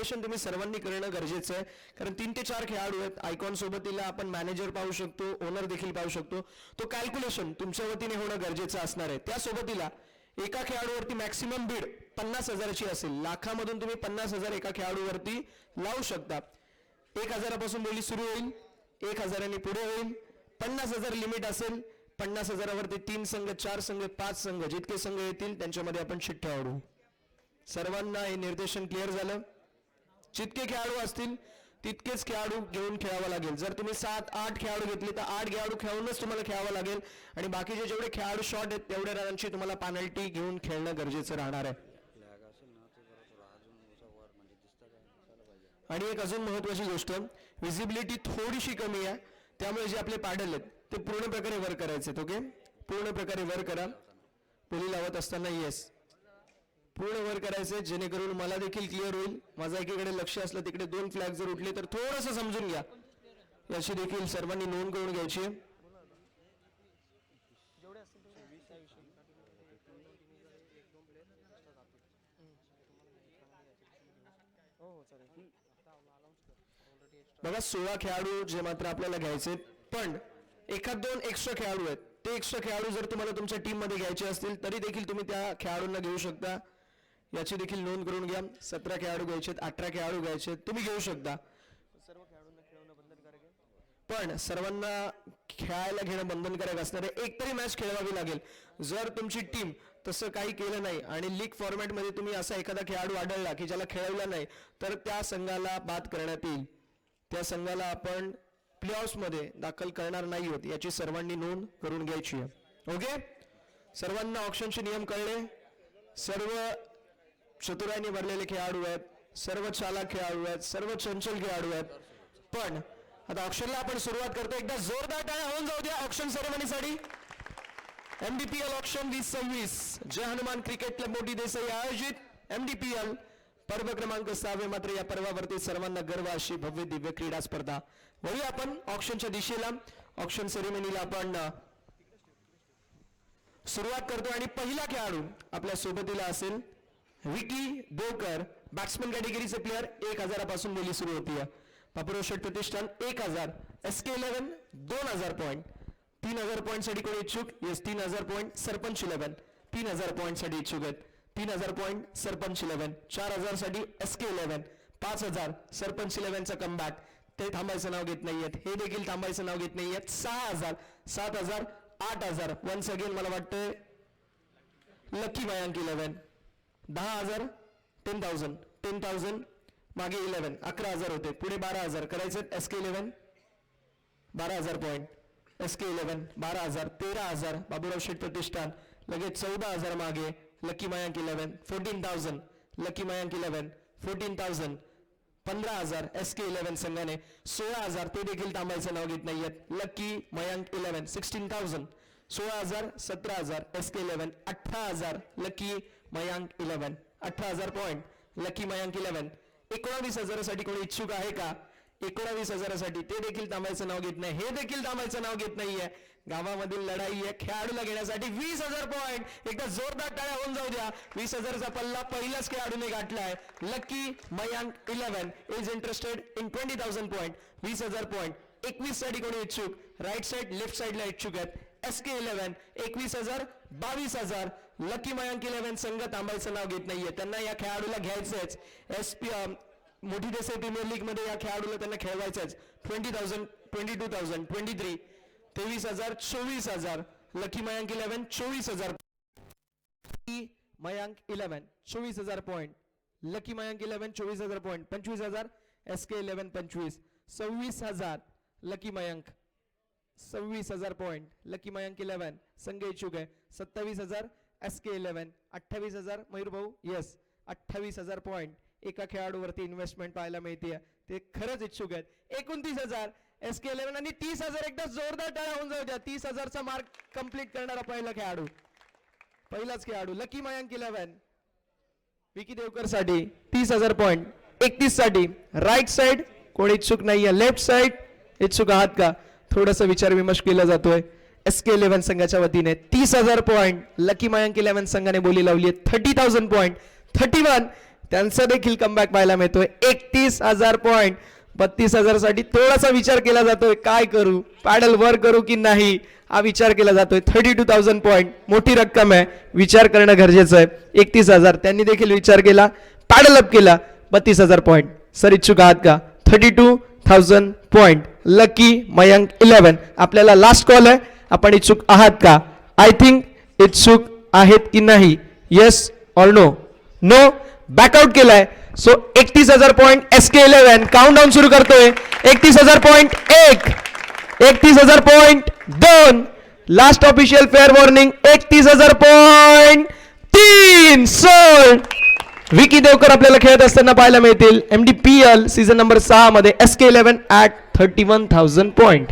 Calculation तुम्ही सर्वांनी करणं गरजेचं आहे, कारण 3 ते 4 खेळाडू आहेत. आयकॉन सोबतीला आपण मॅनेजर पाहू शकतो, ओनर देखील पाहू शकतो. तो कॅल्क्युलेशन तुमच्या वतीने होणं गरजेचं असणार आहे. त्यासोबतीला एका खेळाडूवरती मॅक्सिमम बीड 50,000ची असेल. लाखामधून तुम्ही 50,000 एका खेळाडूवरती लावू शकता. 1,000पासून बोली सुरू होईल, 1,000 पुढे होईल. 50,000 लिमिट असेल. 50,000वरती 3 संघ, 4 संघ, 5 संघ, जितके संघ येतील त्यांच्यामध्ये आपण चिठ्ठ्या ओढू. सर्वांना हे निर्देशन क्लिअर झालं. जितके खेळाडू असतील तितकेच खेळाडू घेऊन खेळावं लागेल. जर तुम्ही 7-8 खेळाडू घेतले तर 8 खेळाडू खेळूनच तुम्हाला खेळावं लागेल, आणि बाकीचे जेवढे खेळाडू शॉर्ट आहेत तेवढ्या रनांची तुम्हाला पेनल्टी घेऊन खेळणं गरजेचं राहणार आहे. आणि एक अजून महत्त्वाची गोष्ट, विजिबिलिटी थोडीशी कमी आहे, त्यामुळे जे आपले पॅडल आहेत ते पूर्ण प्रकारे वर करायचे. ओके, पूर्ण प्रकारे वर करा. पोली लावत असताना येस पूर्ण वर करायचे, जेणेकरून मला देखील क्लिअर होईल. माझा एकीकडे लक्ष असलं तिकडे 2 फ्लॅग जर उठले तर थोडंसं समजून घ्या. याची देखील सर्वांनी नोंद करून घ्यायची. बघा 16 खेळाडू जे मात्र आपल्याला घ्यायचे, पण एखाद 2 एक्स्ट्रा खेळाडू आहेत. ते एक्स्ट्रा खेळाडू जर तुम्हाला तुमच्या टीम मध्ये घ्यायचे असतील तरी देखील तुम्ही त्या खेळाडूंना घेऊ शकता. याची देखील नोंद करून घ्या. 17 खेळाडू घ्यायचे, 18 खेळाडू घ्यायचे, तुम्ही घेऊ शकता. सर्व खेळाडूंना खेळवणं बंधनकारक आहे, पण सर्वांना खेळायला घेणं बंधनकारक असणार आहे. एक तरी मॅच खेळवावी लागेल. जर तुमची टीम तसं काही केलं नाही आणि लीग फॉर्मॅटमध्ये तुम्ही असा एखादा खेळाडू आढळला की ज्याला खेळवला नाही, तर त्या संघाला बाद करण्यात येईल. त्या संघाला आपण प्लेऑफ्समध्ये दाखल करणार नाही होत. याची सर्वांनी नोंद करून घ्यायची आहे. ओके, सर्वांना ऑप्शनचे नियम कळले. सर्व चतुराईने भरलेले खेळाडू आहेत, सर्व चालाक खेळाडू आहेत, सर्व चंचल खेळाडू आहेत. पण आता ऑप्शनला आपण सुरुवात करतो. एकदा जोरदार टाळ्या होऊन जाऊ द्या ऑप्शन सेरेमनीसाठी. MDPL ऑप्शन 2026 जय हनुमान क्रिकेट क्लब मोठी देसाई आयोजित MDPL पर्व क्रमांक 6 मात्र या पर्वावरती सर्वांना गर्व अशी भव्य दिव्य क्रीडा स्पर्धा. वळूया आपण ऑप्शनच्या दिशेला. ऑप्शन सेरेमनीला आपण सुरुवात करतो आणि पहिला खेळाडू आपल्या सोबतीला असेल विकी देवकर. बॅट्समन कॅटेगरीचे प्लेयर. 1,000पासून बोली सुरू होती. बापूराव शेठ प्रतिष्ठान 1,000. SK11 2,000 point. 3,000 पॉईंट साठी कोणी इच्छुक? Yes, 3,000 point sarpanch 11. 3,000 पॉईंट साठी इच्छुक आहेत. 3,000 पॉईंट सरपंच 11. 4,000 साठी SK11. 5,000 सरपंच 11चा कमबॅक. ते थांबायचं नाव घेत नाहीयेत, हे देखील थांबायचं नाव घेत नाहीयेत. 6,000, 7,000, 8,000. वन्स अगेन मला वाटतं लकी मयांक 11. 10,000, 10,000, 10,000 मागे 11, 11,000 होते, पुढे 12,000 करायचे. SK11 12,000 point. SK11 12,000. 13,000 बाबूराव शेठ प्रतिष्ठान. लगेच 14,000 मागे lucky Mayank 11. 14,000 lucky Mayank 11. 14,000. 15,000 SK11 संघाने. 16,000 ते देखील थांबायचं नाव घेत नाहीयेत. Lucky Mayank 11. 16,000. 16,000, 17,000 SK11. 18,000 lucky Mayank 11. 18,000 point lucky Mayank 11. 19,000 साठी कोणी इच्छुक आहे का? 19,000 साठी. ते देखील थांबायचं नाव घेत नाही, हे देखील थांबायचं नाव घेत नाहीये. गावामधील लढाई आहे. खेळाडूला घेण्यासाठी 20,000 पॉईंट. एकदा जोरदार टाळ्या होऊन जाऊ द्या. 20,000चा पल्ला पहिल्याच खेळाडूने गाठलाय. Lucky Mayank 11 is interested in 20,000 point. 20,000 point. 21 साठी कोणी इच्छुक? राईट साइड लेफ्ट साइडला इच्छुक आहेत. SK11 21,000, 22,000 लकी मयांक 11 संघ थांबायचं नाव घेत नाहीये. त्यांना या खेळाडूला घ्यायचंच. मोठी देसाई प्रीमियर लीग मध्ये या खेळाडूला त्यांना खेळवायचंच. 20,000, 22,000, 23, 23,000, 24,000 lucky Mayank 11. 24,000 Mayank 11. 24,000 point. Lucky Mayank 11. 24,000 point. 25,000 SK11 25. 26,000 lucky Mayank. 26,000 point. Lucky Mayank 11 संघ इच्छुक आहे. 27,000 SK11. 28,000 मयूर भाऊ. Yes, 28,000 point. एका खेळाडूवरती इन्व्हेस्टमेंट पाहायला मिळते, ते खरंच इच्छुक आहेत. 29,000 SK11 आणि 30,000. एकदा जोरदार टाळ्या होऊन जाऊ द्या. 30,000चा मार्क कंप्लीट करणारा पहिला खेळाडू, पहिलाच खेळाडू लकी मयांक 11 विकी देवकर साठी. 30,000 पॉईंट. 31 साठी राईट साइड कोणी इच्छुक नाहीये. लेफ्ट साइड इच्छुक आहात का? थोडासा विचार विमर्श केला जातोय. SK11 संघाच्या वतीने 30,000 पॉईंट लकी मयांक 11 संघाने बोली लावली आहे. 30,000 पॉईंट. 31 त्यांचा देखील कमबॅक पाहायला मिळतोय. 31,000 पॉइंट. 32,000 साठी थोडासा विचार केला जातोय, काय करू, पॅडल वर करू की नाही हा विचार केला जातोय. 32,000 पॉइंट मोठी रक्कम आहे, विचार करणं गरजेचं आहे. 31,000 त्यांनी देखील विचार केला, पॅडल अप केला. 32,000 पॉइंट. सर इच्छुक आहात का? 32,000 पॉइंट. लकी मयंक 11 आपल्याला लास्ट कॉल आहे, आपण इच्छुक आहात का? आय थिंक इच्छुक आहेत की नाही? Yes or no? No, back out केलाय. सो 31,000 पॉइंट SK11 काउंटडाऊन सुरू करतोय. 31,000 point 1, 31,000 point 2, last official fair warning 31,000 point 3. Sold. Vicky Devkar आपल्याला खेळत असताना पाहायला मिळतील MDPL सीझन नंबर 6 मध्ये SK11 ॲट 31,000 पॉइंट.